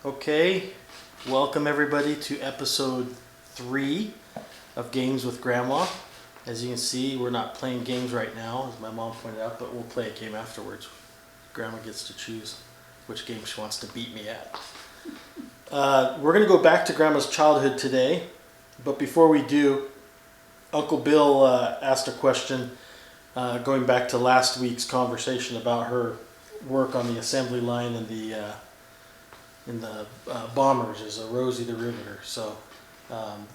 Okay, welcome everybody to episode 3 of Games with Grandma. As you can see, we're not playing games right now, as my mom pointed out, but we'll play a game afterwards. Grandma gets to choose which game she wants to beat me at. We're going to go back to Grandma's childhood today, but before we do, Uncle Bill asked a question going back to last week's conversation about her work on the assembly line and in the bombers as a Rosie the Riveter. So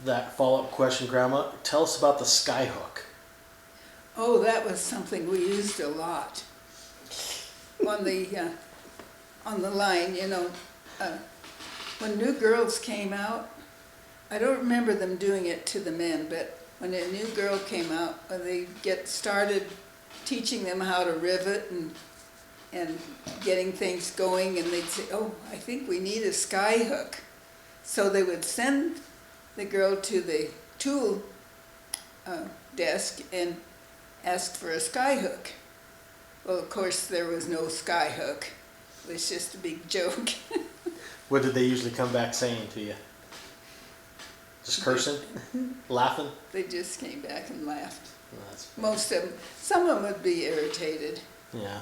that follow-up question, Grandma, tell us about the skyhook. Oh, that was something we used a lot on the line. When new girls came out, I don't remember them doing it to the men, but when a new girl came out, they get started teaching them how to rivet and getting things going, and they'd say, "Oh, I think we need a skyhook." So they would send the girl to the tool desk and ask for a skyhook. Well, of course, there was no skyhook. It was just a big joke. What did they usually come back saying to you? Just cursing? Laughing? They just came back and laughed. Well, that's funny. Most of them, some of them would be irritated, Yeah.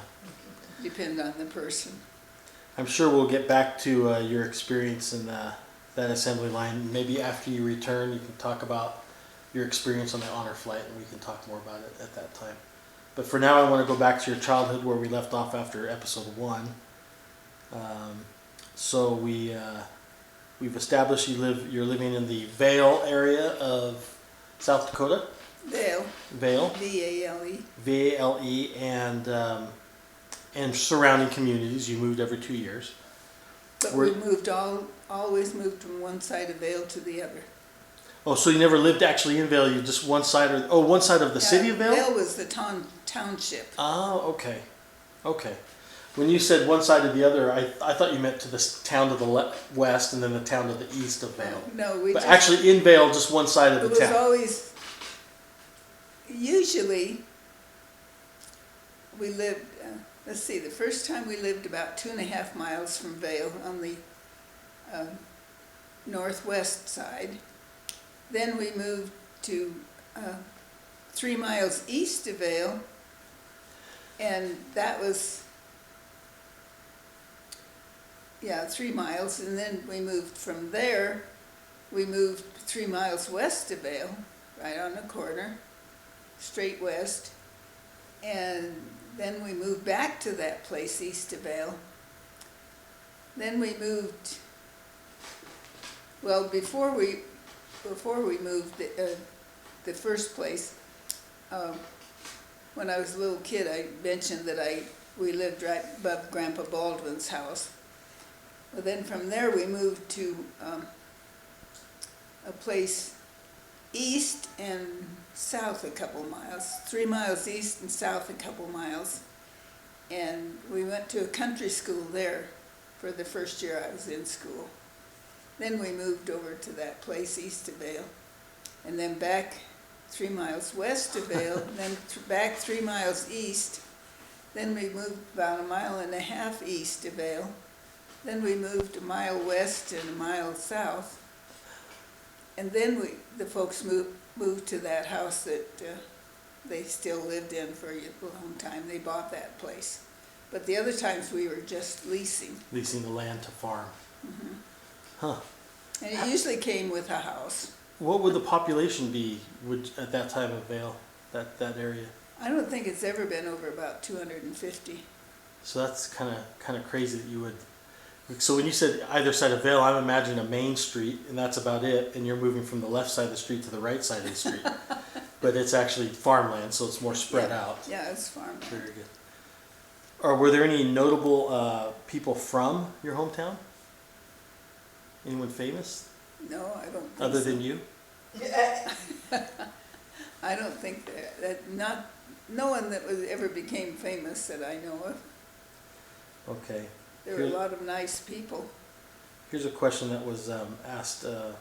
depend on the person. I'm sure we'll get back to your experience in that assembly line. Maybe after you return, you can talk about your experience on the honor flight, and we can talk more about it at that time. But for now, I want to go back to your childhood where we left off after episode 1. So we've established you're living in the Vale area of South Dakota. Vale. Vale. V-A-L-E. V-A-L-E, and surrounding communities. You moved every 2 years. But we always moved from one side of Vale to the other. Oh, so you never lived actually in Vale? You just one side one side of the city of Vale? Vale was the township. Oh, okay. Okay. When you said one side or the other, I thought you meant to the town to the west and then the town to the east of Vale. No, but actually in Vale, just one side of the town. It was always, usually, we lived, let's see, the first time we lived about 2.5 miles from Vale on the northwest side. Then we moved to 3 miles east of Vale, and that was 3 miles, and then we moved from there. We moved 3 miles west of Vale, right on the corner, straight west, and then we moved back to that place east of Vale. Then we moved, well, before we moved the first place, when I was a little kid, I mentioned that we lived right above Grandpa Baldwin's house. Well, then from there we moved to a place east and south a couple miles, 3 miles east and south a couple miles. And we went to a country school there for the first year I was in school. Then we moved over to that place east of Vale, and then back 3 miles west of Vale, then back 3 miles east. Then we moved about 1.5 miles east of Vale. Then we moved 1 mile west and 1 mile south. And then the folks moved to that house that they still lived in for a long time. They bought that place. But the other times we were just leasing. Leasing the land to farm. Mm-hmm. Huh. And it usually came with a house. What would the population be at that time of Vale, that area? I don't think it's ever been over about 250. So that's kind of crazy that you would. So when you said either side of Vale, I'm imagining a main street, and that's about it, and you're moving from the left side of the street to the right side of the street. But it's actually farmland, so it's more spread out. Yeah, it's farmland. Very good. Or were there any notable people from your hometown? Anyone famous? No, I don't think Other so. than you? I don't think no one that ever became famous that I know of. Okay. There were a lot of nice people. Here's a question that was asked when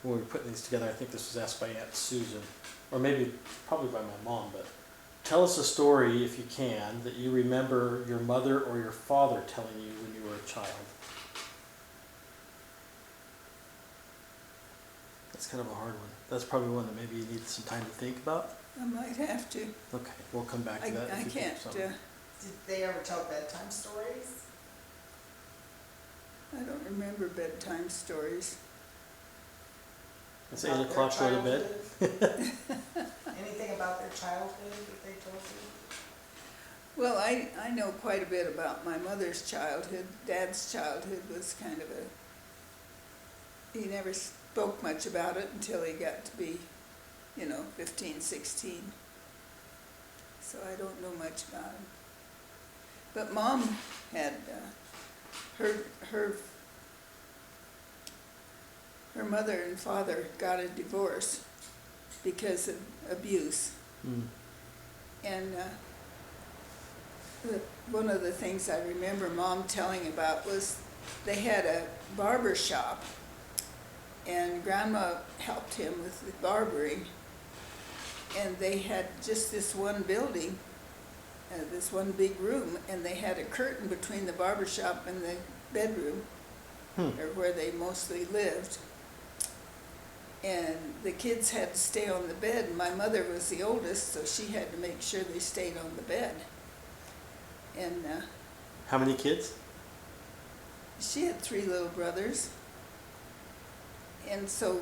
we were putting these together. I think this was asked by Aunt Susan, or probably by my mom, but tell us a story, if you can, that you remember your mother or your father telling you when you were a child. That's kind of a hard one. That's probably one that maybe you need some time to think about. I might have to. Okay, we'll come back I to that. if I we think of can't, something. Did they ever tell bedtime stories? I don't remember bedtime stories. It's About 8 their o'clock, go to bed. childhood? Anything about their childhood that they told you? Well, I know quite a bit about my mother's childhood. Dad's childhood was kind of he never spoke much about it until he got to be, 15, 16. So I don't know much about him. But Mom had, her mother and father got a divorce because of abuse. Mm. And one of the things I remember Mom telling about was they had a barber shop, and Grandma helped him with the barbering, and they had just this one building, this one big room, and they had a curtain between the barber shop and the bedroom, or where they mostly lived. And the kids had to stay on the bed, and my mother was the oldest, so she had to make sure they stayed on the bed. And How many kids? she had 3 little brothers. And so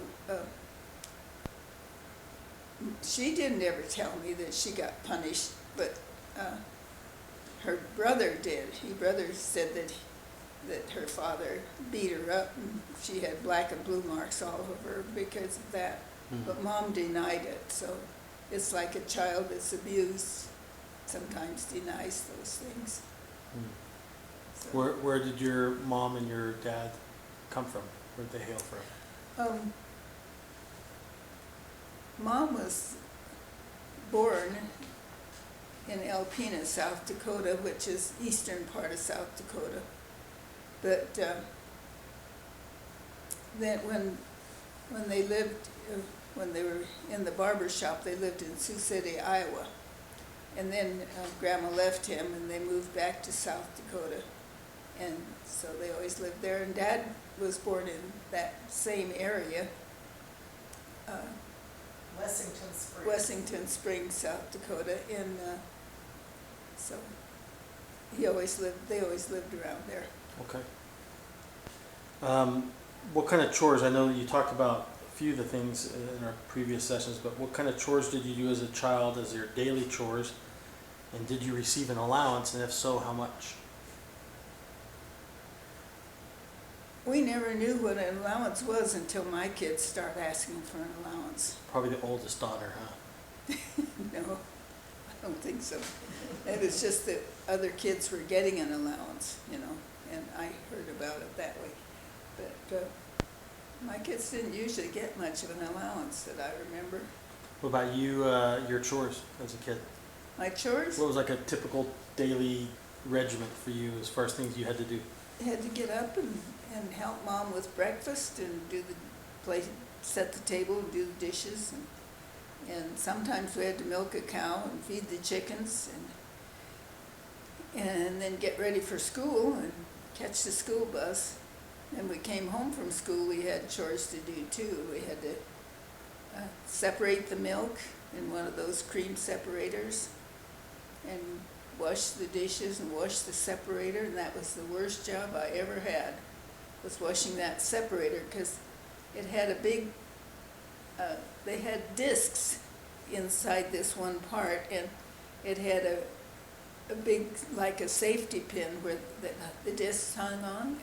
she didn't ever tell me that she got punished, but her brother did. Her brother said that her father beat her up, and she had black and blue marks all over her because of that. Mhm. But Mom denied it, so it's like a child that's abused sometimes denies those things. Mm. So, Where did your mom and your dad come from? Where did they hail from? Mom was born in Alpena, South Dakota, which is eastern part of South Dakota. But then when they lived, when they were in the barber shop, they lived in Sioux City, Iowa. And then Grandma left him, and they moved back to South Dakota. And so they always lived there. And Dad was born in that same area, Wessington Springs. Wessington Springs, South Dakota. And so they always lived around there. Okay. What kind of chores? I know you talked about a few of the things in our previous sessions, but what kind of chores did you do as a child as your daily chores? And did you receive an allowance? And if so, how much? We never knew what an allowance was until my kids started asking for an allowance. Probably the oldest daughter, huh? No, I don't think so. It was just that other kids were getting an allowance, and I heard about it that way. But my kids didn't usually get much of an allowance that I remember. What about you, your chores as a kid? My chores? What was like a typical daily regiment for you as far as things you had to do? Had to get up and help Mom with breakfast and set the table and do the dishes. And sometimes we had to milk a cow and feed the chickens and then get ready for school and catch the school bus. And we came home from school, we had chores to do too. We had to separate the milk in one of those cream separators and wash the dishes and wash the separator, and that was the worst job I ever had, was washing that separator, because it had a big, they had discs inside this one part, and it had a big, like a safety pin where the discs hung on. And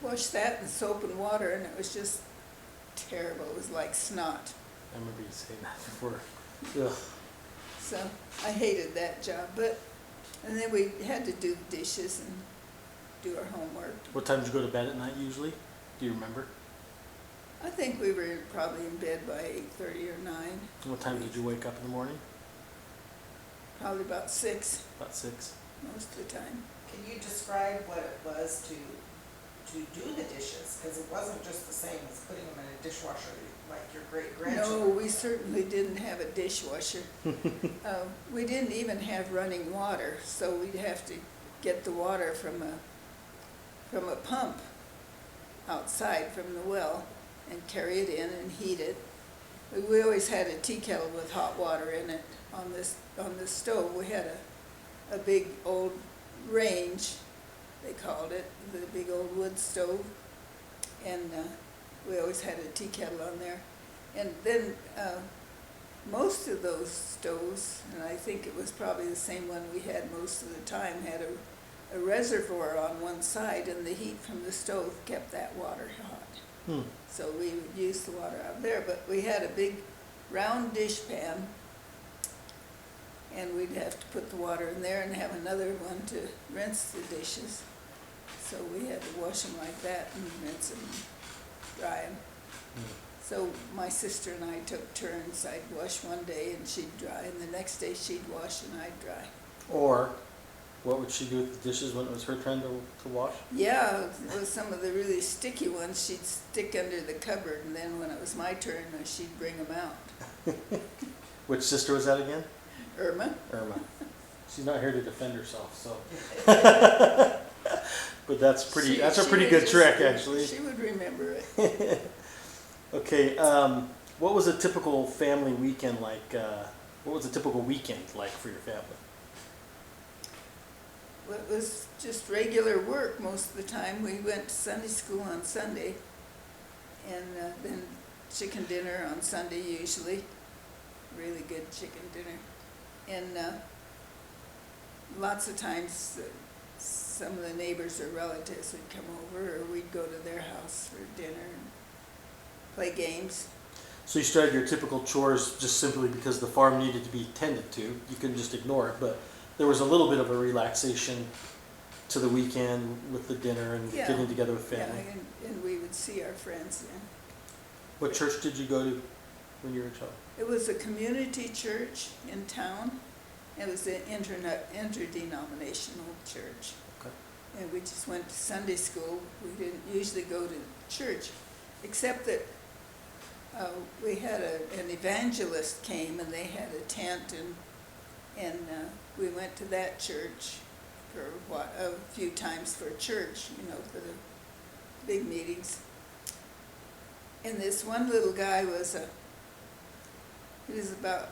washed that in soap and water, and it was just terrible. It was like snot. I remember you saying that before. Ugh. So I hated that job, and then we had to do the dishes and do our homework. What time did you go to bed at night usually? Do you remember? I think we were probably in bed by 8:30 or 9. What time did you wake up in the morning? Probably about 6 About 6. most of the time. Can you describe what it was to do the dishes? Because it wasn't just the same as putting them in a dishwasher like your great-grandchildren. No, we certainly didn't have a dishwasher. We didn't even have running water, so we'd have to get the water from a pump outside from the well, and carry it in and heat it. We always had a tea kettle with hot water in it on this stove. We had a big old range, they called it, the big old wood stove, and we always had a tea kettle on there. And then most of those stoves, and I think it was probably the same one we had most of the time, had a reservoir on one side, and the heat from the stove kept that water hot. So we would use the water out there, but we had a big round dish pan, and we'd have to put the water in there and have another one to rinse the dishes. So we had to wash them like that and rinse them, dry them. So my sister and I took turns. I'd wash one day and she'd dry, and the next day she'd wash and I'd dry. Or what would she do with the dishes when it was her turn to wash? Yeah, it was some of the really sticky ones she'd stick under the cupboard, and then when it was my turn, she'd bring them out. Which sister was that again? Irma. Irma. She's not here to defend herself, so. But that's pretty. That's a pretty good trick, actually. She would remember it. Okay. What was a typical family weekend like? What was a typical weekend like for your family? Well, it was just regular work most of the time. We went to Sunday school on Sunday, and then chicken dinner on Sunday usually. Really good chicken dinner. And lots of times some of the neighbors or relatives would come over, or we'd go to their house for dinner and play games. So you started your typical chores just simply because the farm needed to be tended to. You couldn't just ignore it, but there was a little bit of a relaxation to the weekend with the dinner and getting together with family. Yeah, and we would see our friends. Yeah. What church did you go to when you were a child? It was a community church in town. It was an interdenominational church. Okay. And we just went to Sunday school. We didn't usually go to church, except that we had an evangelist came, and they had a tent, and we went to that church for a few times for church, for the big meetings. And this one little guy he was about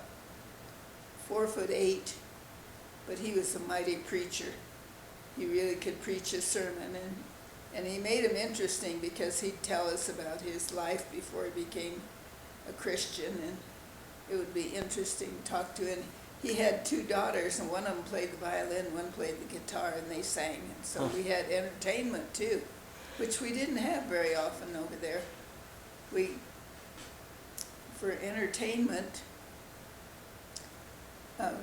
4'8", but he was a mighty preacher. He really could preach a sermon, and he made him interesting because he'd tell us about his life before he became a Christian, and it would be interesting to talk to him. He had 2 daughters, and one of them played the violin, one played the guitar, and they sang. And so we had entertainment too, which we didn't have very often over there. For entertainment,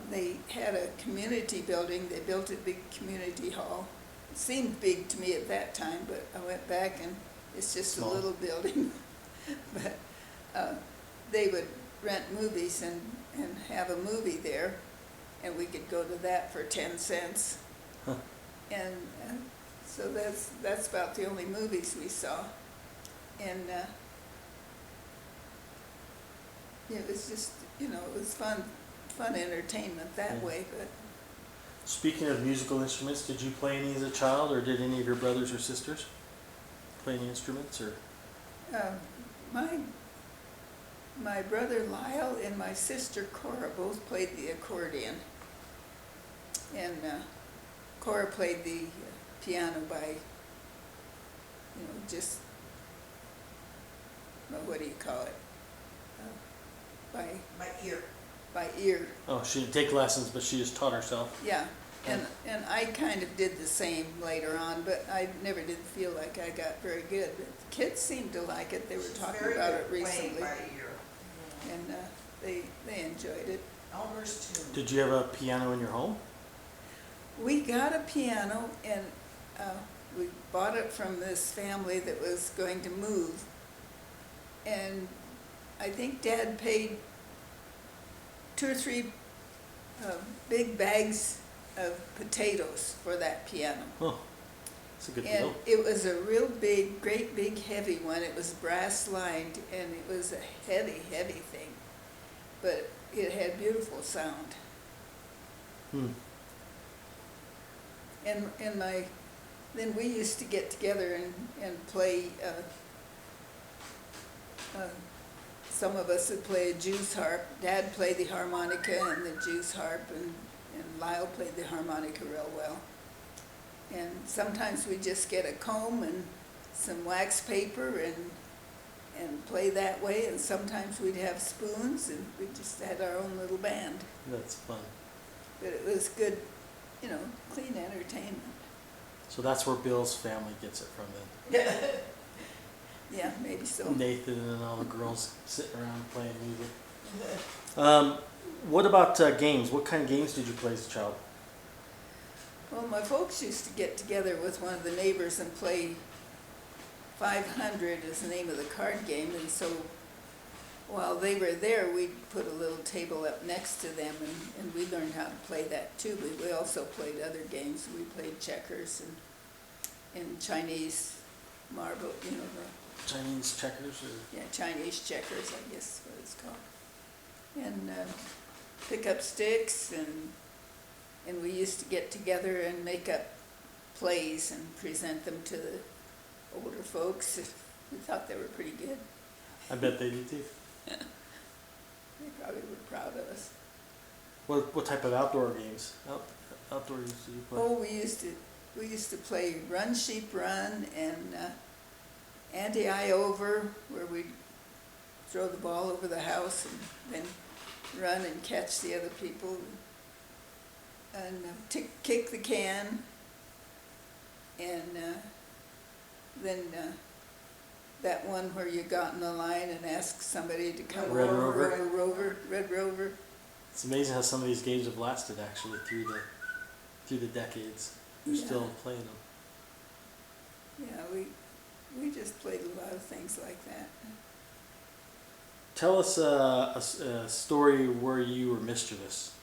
they had a community building. They built a big community hall. It seemed big to me at that time, but I went back and it's just a little building. But they would rent movies and have a movie there, and we could go to that for 10 cents. Huh. And so that's about the only movies we saw. And it was just, it was fun entertainment that way. But Speaking of musical instruments, did you play any as a child, or did any of your brothers or sisters play any instruments? Or my brother Lyle and my sister Cora both played the accordion, and Cora played the piano by, just, what do you call it? By ear. By ear. Oh, she didn't take lessons, but she just taught herself. Yeah, and I kind of did the same later on, but I never did feel like I got very good. But the kids seemed to like it. They were talking about it recently, By ear. and they enjoyed it. Elmer's too. Did you have a piano in your home? We got a piano, and we bought it from this family that was going to move, and I think Dad paid 2 or 3 big bags of potatoes for that piano. Oh, that's a good And deal. it was a real big, great big heavy one. It was brass lined, and it was a heavy, heavy thing. But it had beautiful sound. And then we used to get together and play some of us would play a Jew's harp. Dad played the harmonica and the Jew's harp, and Lyle played the harmonica real well. And sometimes we'd just get a comb and some wax paper and play that way, and sometimes we'd have spoons, and we just had our own little band. That's fun. But it was good, clean entertainment. So that's where Bill's family gets it from then. Yeah, maybe so. Nathan and all the girls sitting around playing music. What about games? What kind of games did you play as a child? Well, my folks used to get together with one of the neighbors and play 500 is the name of the card game, and so while they were there, we'd put a little table up next to them, and we learned how to play that too. But we also played other games. We played checkers and Chinese marble, the Chinese checkers? Or? Chinese checkers, I guess is what it's called. And pick up sticks, and we used to get together and make up plays and present them to the older folks. We thought they were pretty good. I bet they did too. They probably were proud of us. What type of outdoor games? Outdoor games did you play? Oh, we used to play Run Sheep Run and Anti-Eye Over, where we'd throw the ball over the house and then run and catch the other people, and kick the can, and then that one where you got in the line and asked somebody to come Red over. Rover. Red Rover. It's amazing how some of these games have lasted actually through the decades. We're still playing them. Yeah, we just played a lot of things like that. Tell us a story where you were mischievous.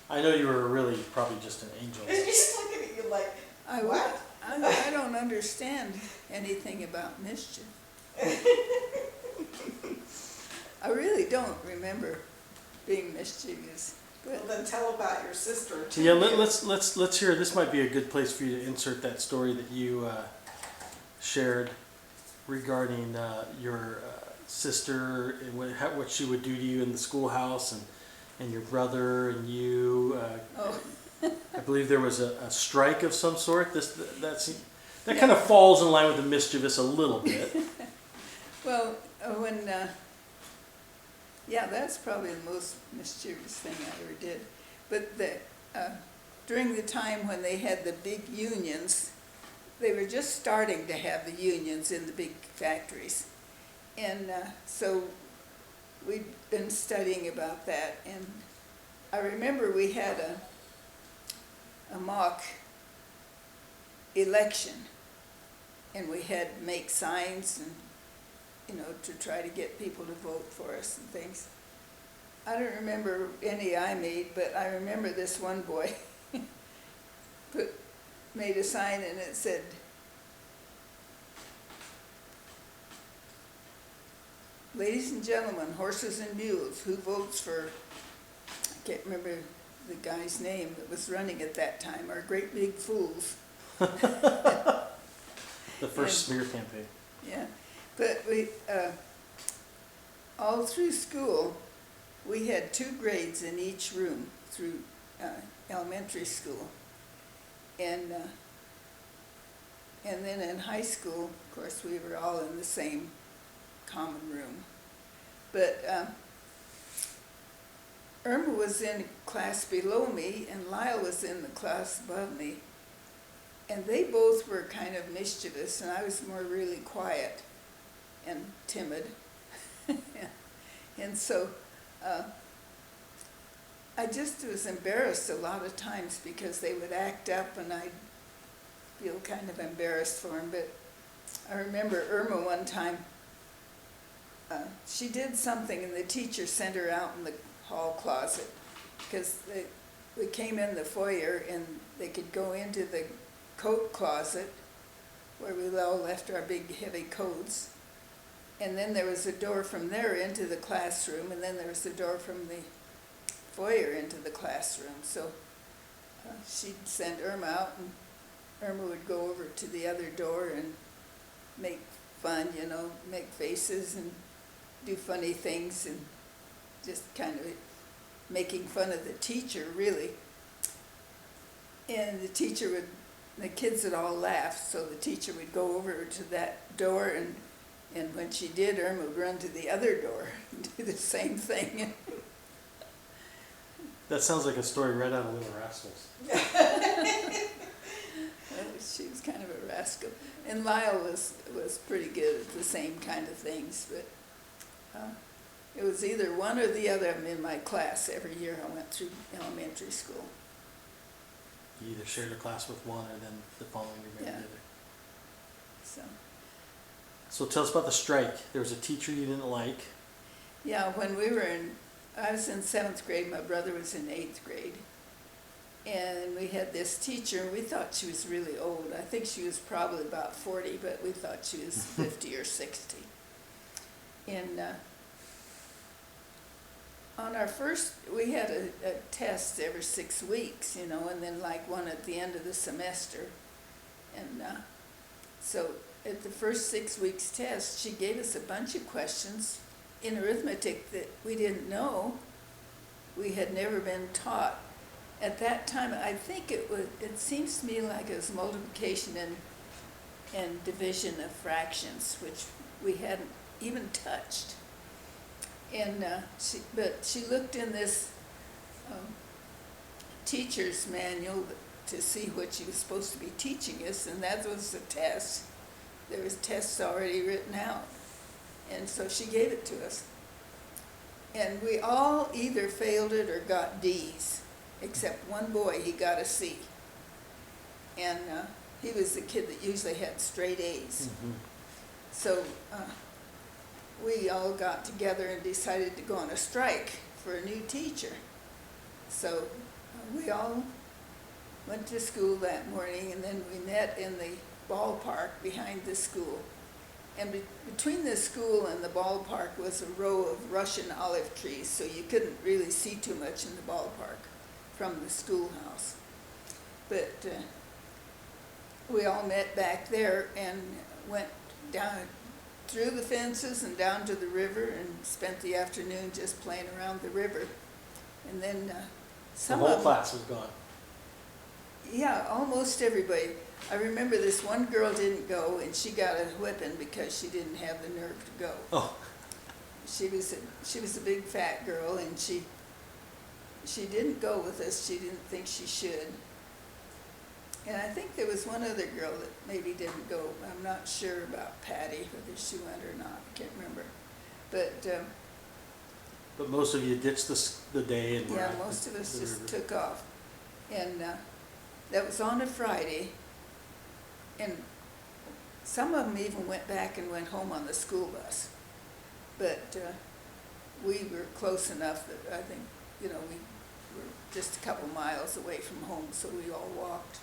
I know you were really probably just an angel. He's looking at you like, what? I don't understand anything about mischief. I really don't remember being mischievous. Well, then tell about your sister. So yeah, let's hear. This might be a good place for you to insert that story that you shared regarding your sister and what she would do to you in the schoolhouse, and your brother and you. I believe there was a strike of some sort. That kind of falls in line with the mischievous a little bit. Well, that's probably the most mischievous thing I ever did. But during the time when they had the big unions, they were just starting to have the unions in the big factories. And so we'd been studying about that. And I remember we had a mock election, and we had to make signs and to try to get people to vote for us and things. I don't remember any I made, but I remember this one boy made a sign, and it said, "Ladies and gentlemen, horses and mules, who votes for," I can't remember the guy's name that was running at that time, "are great big fools." The first smear campaign. Yeah, but we, all through school, we had 2 grades in each room through elementary school. And then in high school, of course, we were all in the same common room. But Irma was in class below me, and Lyle was in the class above me. And they both were kind of mischievous, and I was more really quiet and timid. And so I just was embarrassed a lot of times because they would act up, and I'd feel kind of embarrassed for them. But I remember Irma one time, she did something, and the teacher sent her out in the hall closet because we came in the foyer, and they could go into the coat closet where we all left our big heavy coats, and then there was a door from there into the classroom, and then there was a door from the foyer into the classroom. So she'd send Irma out, and Irma would go over to the other door and make fun, you know, make faces and do funny things and just kind of making fun of the teacher, really. And the kids would all laugh, so the teacher would go over to that door, and when she did, Irma would run to the other door and do the same thing. That sounds like a story right out of Little Rascals. She was kind of a rascal. And Lyle was pretty good at the same kind of things, but it was either one or the other of them in my class every year I went through elementary school. You either shared a class with one, or then the following year maybe the other. So, So tell us about the strike. There was a teacher you didn't like. yeah, when I was in 7th grade, my brother was in 8th grade. And we had this teacher, and we thought she was really old. I think she was probably about 40, but we thought she was 50 or 60. And on our first, we had a test every 6 weeks, you know, and then like one at the end of the semester. And so at the first 6 weeks test, she gave us a bunch of questions in arithmetic that we didn't know. We had never been taught. At that time, I think it seems to me like it was multiplication and division of fractions, which we hadn't even touched. And she looked in this teacher's manual to see what she was supposed to be teaching us, and that was the test. There was tests already written out, and so she gave it to us. And we all either failed it or got D's, except one boy, he got a C. And he was the kid that usually had straight A's. Mm-hmm. So we all got together and decided to go on a strike for a new teacher. So we all went to school that morning, and then we met in the ballpark behind the school. And between the school and the ballpark was a row of Russian olive trees, so you couldn't really see too much in the ballpark from the schoolhouse. But we all met back there and went down through the fences and down to the river and spent the afternoon just playing around the river. And then some the whole of class was gone. yeah, almost everybody. I remember this one girl didn't go, and she got a whipping because she didn't have the nerve to go. Oh, She was a big fat girl, and she didn't go with us. She didn't think she should. And I think there was one other girl that maybe didn't go. I'm not sure about Patty, whether she went or not. I can't remember. but most of you ditched the day and were Yeah, at most of us the just river. took off. And that was on a Friday. And some of them even went back and went home on the school bus. But we were close enough that I think, you know, we were just a couple miles away from home, so we all walked.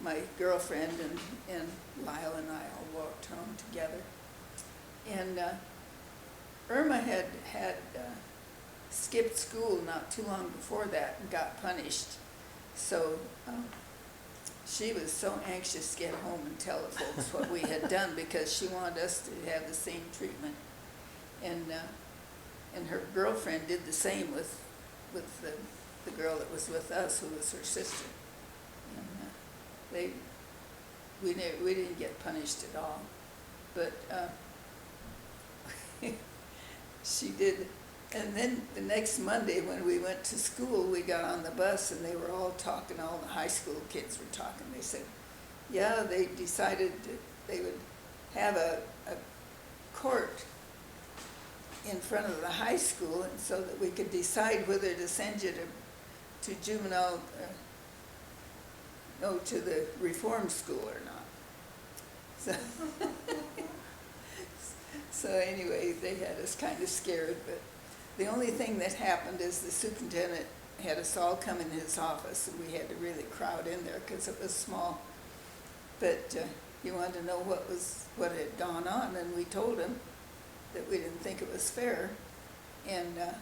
My girlfriend and Lyle and I all walked home together. And Irma had skipped school not too long before that and got punished. So she was so anxious to get home and tell the folks what we had done, because she wanted us to have the same treatment. And her girlfriend did the same with the girl that was with us, who was her sister. And we didn't get punished at all, but she did. And then the next Monday when we went to school, we got on the bus and they were all talking, all the high school kids were talking. They said, yeah, they decided that they would have a court in front of the high school, and so that we could decide whether to send you to juvenile, to the reform school or not. So anyway, they had us kind of scared, but the only thing that happened is the superintendent had us all come in his office, and we had to really crowd in there because it was small. But he wanted to know what had gone on, and we told him that we didn't think it was fair, and that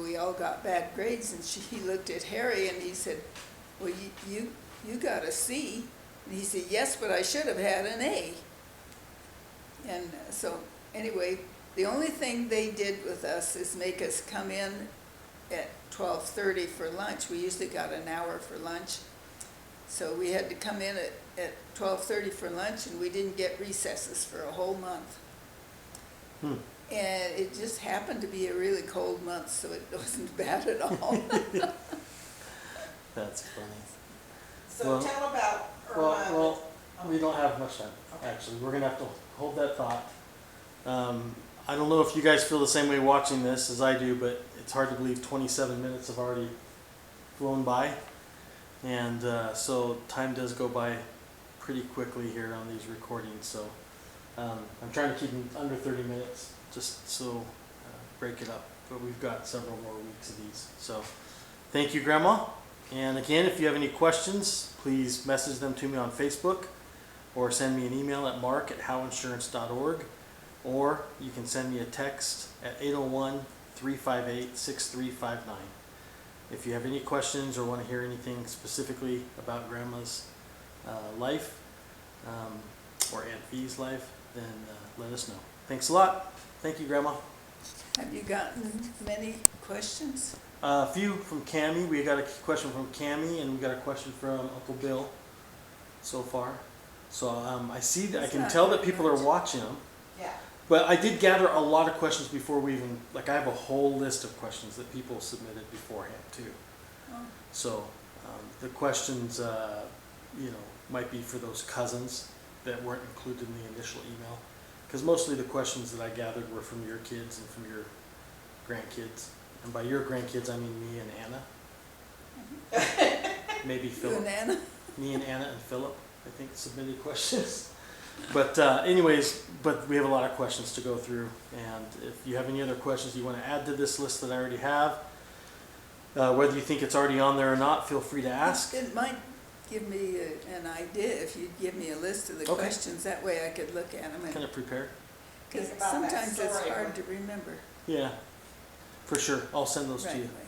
we all got bad grades. And he looked at Harry and he said, well, you got a C. And he said, yes, but I should have had an A. And so, anyway, the only thing they did with us is make us come in at 12:30 for lunch. We usually got an hour for lunch. So we had to come in at 12:30 for lunch, and we didn't get recesses for a whole month. Hmm. And it just happened to be a really cold month, so it wasn't bad at all. That's funny. So Well- tell about Well, Irma. we don't have much time, Okay. actually. We're gonna have to hold that thought. I don't know if you guys feel the same way watching this as I do, but it's hard to believe 27 minutes have already flown by. And so time does go by pretty quickly here on these recordings. So I'm trying to keep them under 30 minutes, just so break it up. But we've got several more weeks of these. So thank you, Grandma. And again, if you have any questions, please message them to me on Facebook or send me an email at mark@howinsurance.org, or you can send me a text at 801-358-6359. If you have any questions or want to hear anything specifically about Grandma's life or Aunt V's life, then let us know. Thanks a lot. Thank you, Grandma. Have you gotten many questions? A few from Cammie. We got a question from Cammie, and we got a question from Uncle Bill so far. So I see that I That's can not tell that very people are much. watching them. Yeah. But I did gather a lot of questions before we even, like I have a whole list of questions that people submitted beforehand too. Oh. So the questions, might be for those cousins that weren't included in the initial email. Because mostly the questions that I gathered were from your kids and from your grandkids. And by your grandkids, I mean me and Anna. Maybe You Philip. and Anna? Me and Anna and Philip, I think, submitted questions. But anyways, we have a lot of questions to go through. And if you have any other questions you want to add to this list that I already have, whether you think it's already on there or not, feel free to ask. It might give me an idea if you'd give me a list of the Okay. questions. That way I could look at them. Kind of prepared. Because Think about that sometimes it's story hard when- to remember Yeah, for sure. I'll send those right to you. away.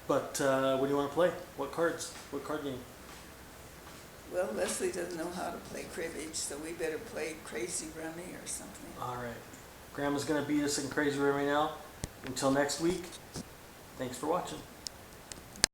But what do you want to play? What cards? What card game? Well, Leslie doesn't know how to play cribbage, so we better play Crazy Rummy or something. All right. Grandma's going to beat us in Crazy Rummy now. Until next week, thanks for watching.